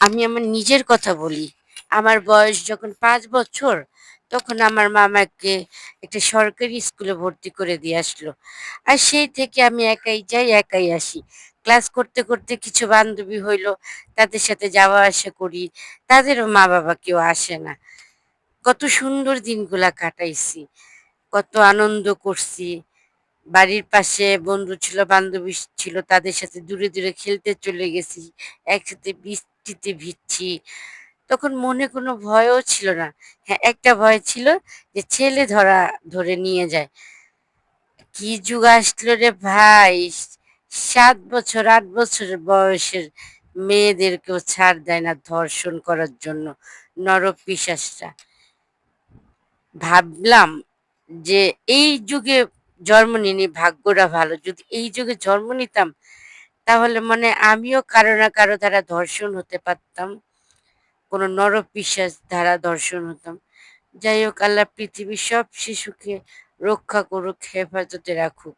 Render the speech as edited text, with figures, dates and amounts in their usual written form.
আমি আমার নিজের কথা বলি। আমার বয়স যখন ৫ বছর, তখন আমার মা আমাকে একটা সরকারি স্কুলে ভর্তি করে দিয়ে আসলো। আর সেই থেকে আমি একাই যাই, একাই আসি। ক্লাস করতে, করতে কিছু বান্ধবী হইল, তাদের সাথে যাওয়া আসা করি। তাদেরও মা-বাবা কেউ আসে না। কত সুন্দর দিনগুলা কাটাইছি। কত আনন্দ করছি। বাড়ির পাশে বন্ধু ছিল, বান্ধবী ছিল, তাদের সাথে দূরে, দূরে খেলতে চলে গেছি। একসাথে বৃষ্টিতে ভিজছি। তখন মনে কোনো ভয়ও ছিল না। হ্যাঁ, একটা ভয় ছিল যে ছেলে ধরে নিয়ে যায়। কি যুগ আসলো রে ভাই! ৭ বছর ৮ বছরের বয়সের মেয়েদেরকেও ছাড় দেয় না ধর্ষণ করার জন্য নরপিশাচরা। ভাবলাম যে এই যুগে জন্ম নিইনি, ভাগ্যটা ভালো। যদি এই যুগে জন্ম নিতাম তাহলে মনে হয় আমিও কারো না কারো দ্বারা ধর্ষণ হতে পারতাম। কোনো নরপিশাচ দ্বারা ধর্ষণ হতাম। যাই হোক, আল্লাহ পৃথিবীর সব শিশুকে রক্ষা করুক, হেফাজতে রাখুক।